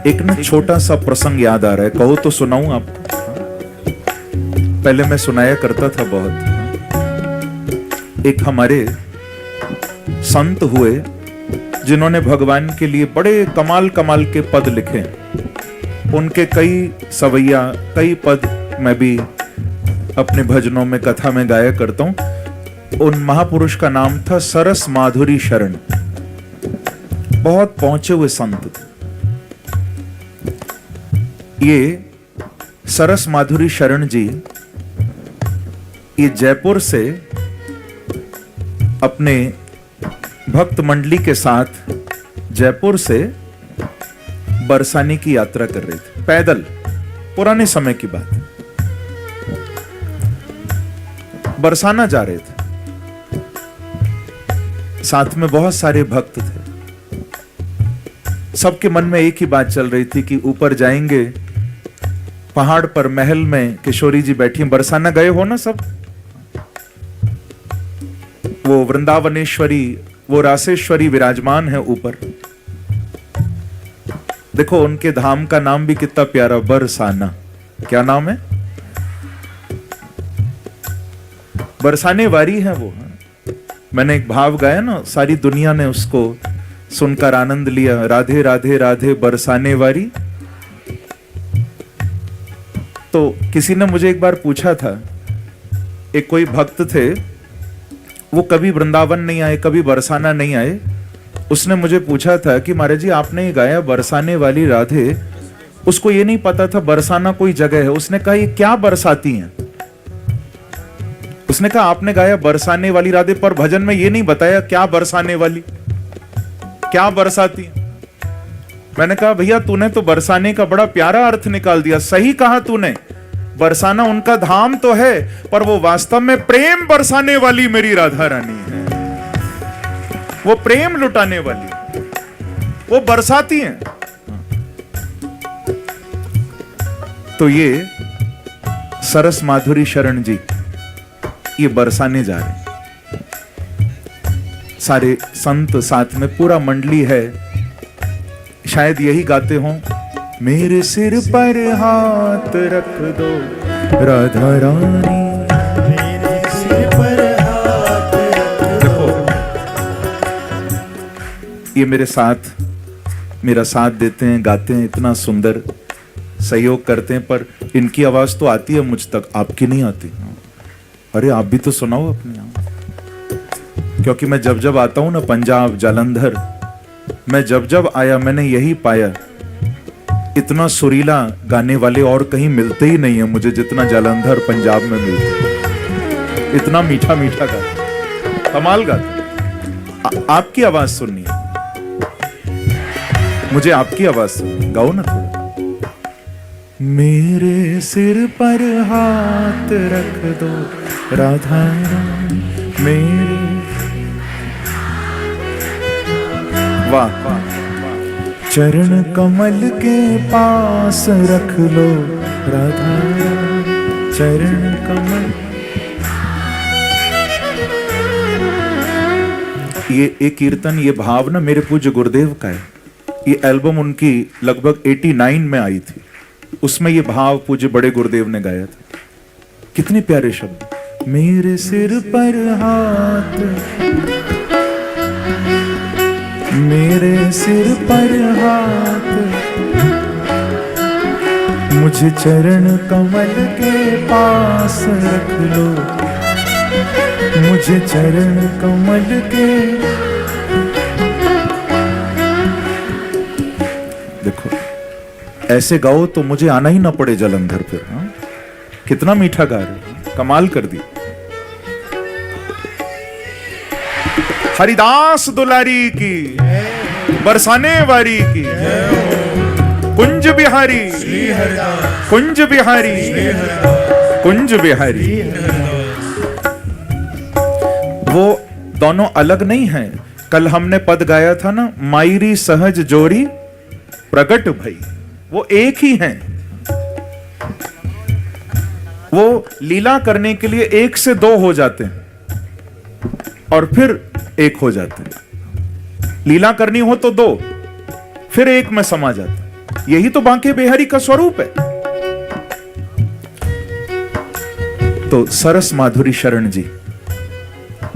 एक ना छोटा सा प्रसंग याद आ रहा है, कहो तो सुनाऊं आपको। पहले मैं सुनाया करता था बहुत। एक हमारे संत हुए जिन्होंने भगवान के लिए बड़े कमाल कमाल के पद लिखे। उनके कई सवैया, कई पद मैं भी अपने भजनों में, कथा में गाया करता हूं। उन महापुरुष का नाम था सरस माधुरी शरण। बहुत पहुंचे हुए संत थे ये सरस माधुरी शरण जी। ये जयपुर से अपने भक्त मंडली के साथ जयपुर से बरसाने की यात्रा कर रहे थे, पैदल। पुराने समय की बात है। बरसाना जा रहे थे, साथ में बहुत सारे भक्त थे। सबके मन में एक ही बात चल रही थी कि ऊपर जाएंगे, पहाड़ पर महल में किशोरी जी बैठी। बरसाना गए हो ना सब? वो वृंदावनेश्वरी, वो रासेश्वरी विराजमान है ऊपर। देखो उनके धाम का नाम भी कितना प्यारा, बरसाना। क्या नाम है? बरसाने वारी है वो। मैंने एक भाव गाया ना, सारी दुनिया ने उसको सुनकर आनंद लिया। राधे राधे राधे बरसाने वारी। तो किसी ने मुझे एक बार पूछा था, एक कोई भक्त थे, वो कभी वृंदावन नहीं आए, कभी बरसाना नहीं आए। उसने मुझे पूछा था कि महाराज जी आपने ये गाया बरसाने वाली राधे, उसको ये नहीं पता था बरसाना कोई जगह है। उसने कहा ये क्या बरसाती हैं? उसने कहा आपने गाया बरसाने वाली राधे, पर भजन में ये नहीं बताया क्या बरसाने वाली, क्या बरसाती हैं। मैंने कहा भैया तूने तो बरसाने का बड़ा प्यारा अर्थ निकाल दिया। सही कहा तूने, बरसाना उनका धाम तो है, पर वो वास्तव में प्रेम बरसाने वाली मेरी राधा रानी है। वो प्रेम लुटाने वाली, वो बरसाती हैं। तो ये सरस माधुरी शरण जी ये बरसाने जा रहे हैं। सारे संत साथ में, पूरा मंडली है। शायद यही गाते हों, मेरे सिर पर हाथ रख दो राधा रानी, मेरे सिर पर हाथ रख दो। ये मेरे साथ, मेरा साथ देते हैं, गाते हैं, इतना सुंदर सहयोग करते हैं, पर इनकी आवाज तो आती है मुझ तक, आपकी नहीं आती। अरे आप भी तो सुनाओ अपने आप। क्योंकि मैं जब जब आता हूं ना पंजाब, जालंधर, मैं जब जब आया मैंने यही पाया, इतना सुरीला गाने वाले और कहीं मिलते ही नहीं है मुझे जितना जालंधर पंजाब में मिलते हैं। इतना मीठा मीठा गाता, कमाल गाता। आपकी आवाज सुननी है मुझे, आपकी आवाज सुननी, गाओ ना थोड़ा। मेरे सिर पर हाथ रख दो राधा रानी, मेरे। वाह, चरण कमल के पास रख लो राधा, चरण कमल। ये कीर्तन, ये भाव ना मेरे पूज्य गुरुदेव का है। ये एल्बम उनकी लगभग 89 में आई थी, उसमें ये भाव पूज्य बड़े गुरुदेव ने गाया था। कितने प्यारे शब्द। मेरे सिर पर हाथ, मेरे सिर पर हाथ, मुझे चरण कमल के पास रख लो, मुझे चरण कमल के। देखो ऐसे गाओ तो मुझे आना ही ना पड़े जालंधर फिर। हाँ? कितना मीठा गा रहे, कमाल कर दी। हरिदास दुलारी की, बरसाने वारी की, कुंज बिहारी, कुंज बिहारी, कुंज बिहारी। वो दोनों अलग नहीं हैं। कल हमने पद गाया था ना, मायरी सहज जोरी प्रगट भई, वो एक ही हैं। वो लीला करने के लिए एक से दो हो जाते हैं और फिर एक हो जाते हैं। लीला करनी हो तो दो, फिर एक में समा जाते हैं। यही तो बांके बिहारी का स्वरूप है। तो सरस माधुरी शरण जी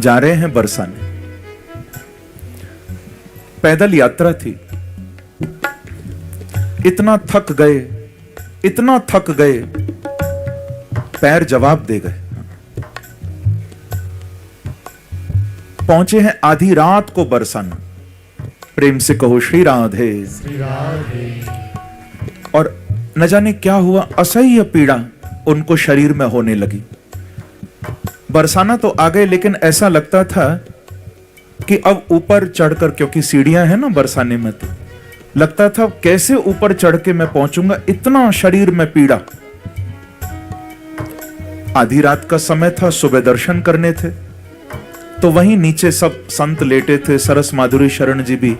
जा रहे हैं बरसाने। पैदल यात्रा थी, इतना थक गए, पैर जवाब दे गए। पहुंचे हैं आधी रात को बरसाना। प्रेम से कहो श्री राधे। और न जाने क्या हुआ, असह्य पीड़ा उनको शरीर में होने लगी। बरसाना तो आ गए, लेकिन ऐसा लगता था कि अब ऊपर चढ़कर, क्योंकि सीढ़ियां हैं ना बरसाने में, तो लगता था कैसे ऊपर चढ़ के मैं पहुंचूंगा, इतना शरीर में पीड़ा। आधी रात का समय था, सुबह दर्शन करने थे, तो वहीं नीचे सब संत लेटे थे। सरस माधुरी शरण जी भी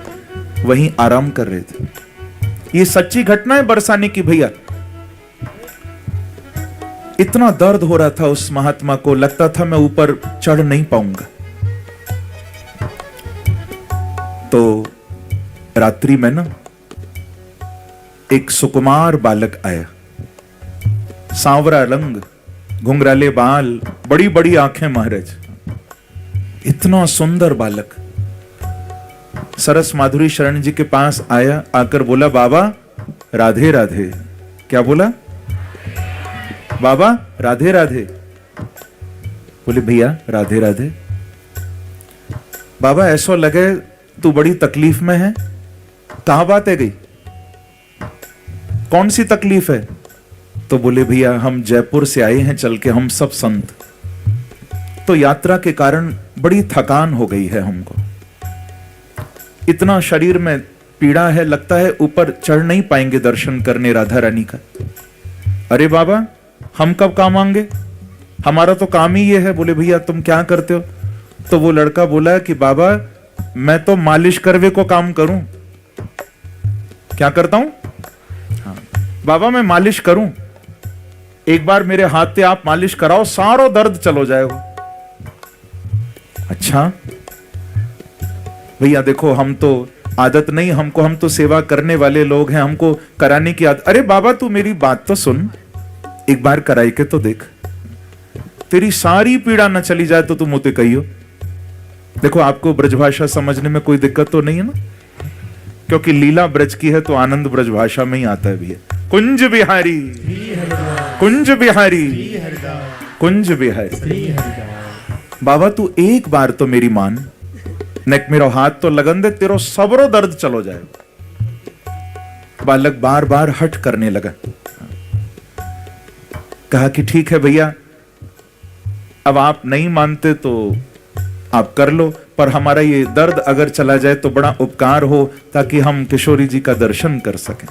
वहीं आराम कर रहे थे। ये सच्ची घटना है बरसाने की भैया। इतना दर्द हो रहा था उस महात्मा को, लगता था मैं ऊपर चढ़ नहीं पाऊंगा। तो रात्रि में ना एक सुकुमार बालक आया, सांवरा रंग, घुंघराले बाल, बड़ी बड़ी आंखें महाराज, इतना सुंदर बालक सरस माधुरी शरण जी के पास आया। आकर बोला, बाबा राधे राधे। क्या बोला? बाबा राधे राधे। बोले भैया राधे राधे। बाबा ऐसा लगे तू बड़ी तकलीफ में है, कहां बात है गई, कौन सी तकलीफ है? तो बोले भैया हम जयपुर से आए हैं चल के, हम सब संत, तो यात्रा के कारण बड़ी थकान हो गई है हमको, इतना शरीर में पीड़ा है, लगता है ऊपर चढ़ नहीं पाएंगे दर्शन करने राधा रानी का। अरे बाबा हम कब काम आएंगे, हमारा तो काम ही ये है। बोले भैया तुम क्या करते हो? तो वो लड़का बोला कि बाबा मैं तो मालिश करवे को काम करूं। क्या करता हूं? हाँ बाबा मैं मालिश करूं, एक बार मेरे हाथ से आप मालिश कराओ, सारो दर्द चलो जाएगा। अच्छा भैया देखो हम तो आदत नहीं हमको, हम तो सेवा करने वाले लोग हैं, हमको कराने की आदत। अरे बाबा तू मेरी बात तो सुन, एक बार कराई के तो देख, तेरी सारी पीड़ा न चली जाए तो तुम उते कहियो। देखो आपको ब्रजभाषा समझने में कोई दिक्कत तो नहीं है ना, क्योंकि लीला ब्रज की है तो आनंद ब्रजभाषा में ही आता है भैया। कुंज बिहारी, कुंज बिहारी, कुंज बिहारी। बाबा तू एक बार तो मेरी मान, नेक मेरा हाथ तो लगन दे, तेरो सबरो दर्द चलो जाएगा। बालक बार बार हट करने लगा। कहा कि ठीक है भैया, अब आप नहीं मानते तो आप कर लो, पर हमारा ये दर्द अगर चला जाए तो बड़ा उपकार हो, ताकि हम किशोरी जी का दर्शन कर सकें।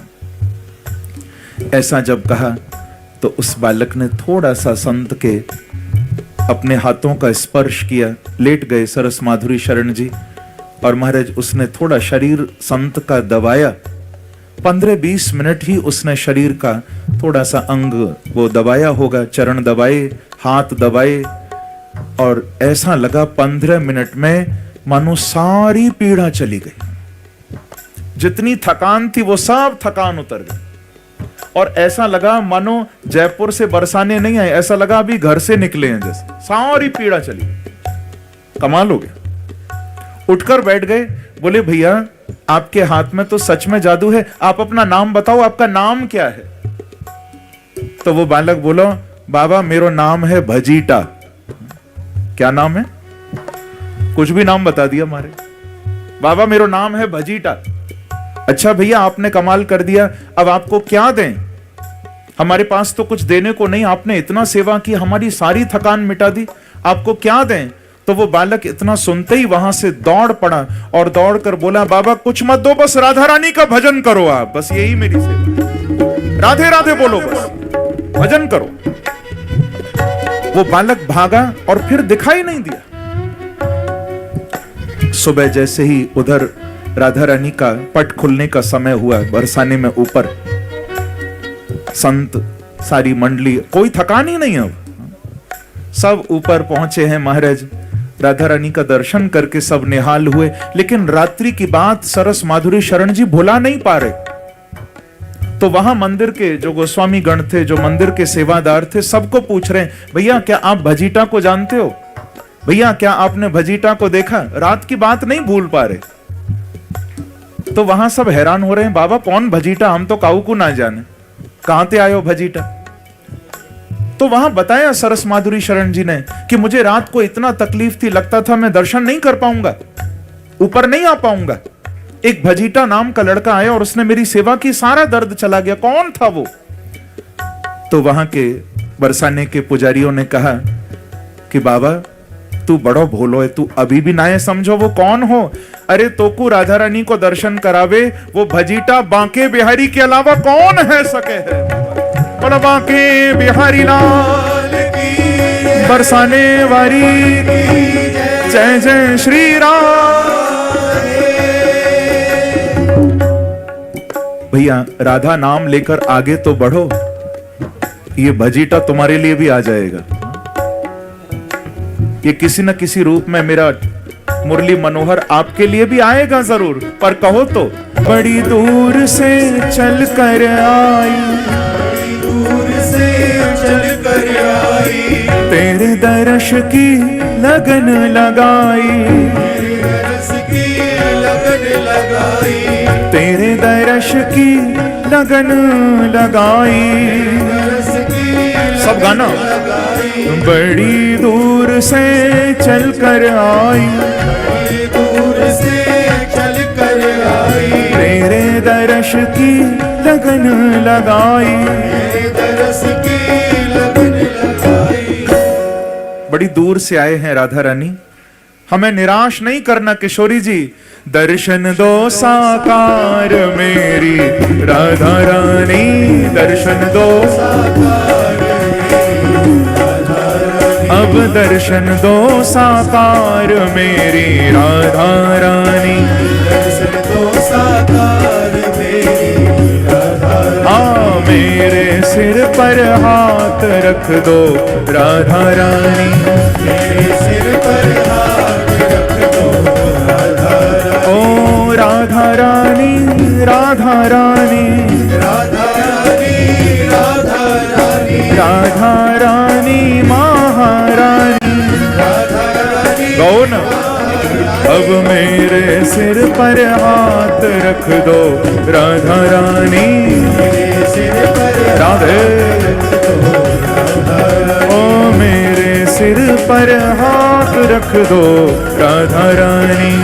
ऐसा जब कहा तो उस बालक ने थोड़ा सा संत के अपने हाथों का स्पर्श किया। लेट गए सरस माधुरी शरण जी, और महाराज उसने थोड़ा शरीर संत का दबाया। 15-20 मिनट ही उसने शरीर का थोड़ा सा अंग वो दबाया होगा, चरण दबाए, हाथ दबाए, और ऐसा लगा 15 मिनट में मानो सारी पीड़ा चली गई। जितनी थकान थी वो सब थकान उतर गई, और ऐसा लगा मानो जयपुर से बरसाने नहीं आए, ऐसा लगा अभी घर से निकले हैं जैसे, सारी पीड़ा चली गई। कमाल हो गया। उठकर बैठ गए। बोले भैया आपके हाथ में तो सच में जादू है, आप अपना नाम बताओ, आपका नाम क्या है? तो वो बालक बोलो, बाबा मेरा नाम है भजीटा। क्या नाम है? कुछ भी नाम बता दिया हमारे। बाबा मेरा नाम है भजीटा। अच्छा भैया आपने कमाल कर दिया, अब आपको क्या दें? हमारे पास तो कुछ देने को नहीं, आपने इतना सेवा की, हमारी सारी थकान मिटा दी, आपको क्या दें? तो वो बालक इतना सुनते ही वहां से दौड़ पड़ा और दौड़ कर बोला, बाबा कुछ मत दो, बस राधा रानी का भजन करो आप, बस यही मेरी सेवा, राधे राधे बोलो, बस भजन करो। वो बालक भागा और फिर दिखाई नहीं दिया। सुबह जैसे ही उधर राधा रानी का पट खुलने का समय हुआ, बरसाने में ऊपर संत सारी मंडली, कोई थकान ही नहीं, अब सब ऊपर पहुंचे हैं। महाराज राधा रानी का दर्शन करके सब निहाल हुए, लेकिन रात्रि की बात सरस माधुरी शरण जी भुला नहीं पा रहे। तो वहां मंदिर के जो गोस्वामी गण थे, जो मंदिर के सेवादार थे, सबको पूछ रहे हैं, भैया क्या आप भजीटा को जानते हो? भैया क्या आपने भजीटा को देखा? रात की बात नहीं भूल पा रहे। तो वहां सब हैरान हो रहे हैं, बाबा कौन भजीटा, हम तो काऊ को ना जाने, कहां ते आयो भजीटा? तो वहां बताया सरस माधुरी शरण जी ने कि मुझे रात को इतना तकलीफ थी, लगता था मैं दर्शन नहीं कर पाऊंगा, ऊपर नहीं आ पाऊंगा। एक भजीटा नाम का लड़का आया और उसने मेरी सेवा की, सारा दर्द चला गया। कौन था वो? तो वहां के बरसाने के पुजारियों ने कहा कि बाबा तू बड़ो भोलो है, तू अभी भी ना समझो वो कौन हो? अरे तोकू राधा रानी को दर्शन करावे वो भजीटा बांके बिहारी के अलावा कौन है सके है? बोला बांके बिहारी लाल की, बरसाने वारी की, जय जय श्री राम। भैया राधा नाम लेकर आगे तो बढ़ो, ये भजीटा तुम्हारे लिए भी आ जाएगा। ये किसी न किसी रूप में मेरा मुरली मनोहर आपके लिए भी आएगा जरूर। पर कहो तो बड़ी दूर से चल कर आई, दूर से चल कर आई, तेरे दर्श की लगन लगाई, तेरे दर्श की लगन लगाई। सब गाना। बड़ी दूर से चल कर आई, दूर से चल कर आई, तेरे दर्श की लगन लगाई, दर्श की लगन लगाई। बड़ी दूर से आए हैं राधा रानी, हमें निराश नहीं करना किशोरी जी। दर्शन दो साकार मेरी राधा रानी, दर्शन दो साकार मेरी राधा रानी, अब दर्शन दो साकार मेरी राधा रानी, दर्शन दो साकार मेरी राधा रानी। हाँ मेरे सिर पर हाथ रख दो राधा रानी, मेरे सिर पर हाथ रख दो राधा रानी। ओ राधा रानी, राधा रानी, राधा रानी, राधा रानी, राधा रानी महारानी, राधा रानी। कौन? अब मेरे सिर पर हाथ रख दो राधा रानी, मेरे सिर पर राधे, ओ मेरे सिर पर हाथ रख दो राधा रानी।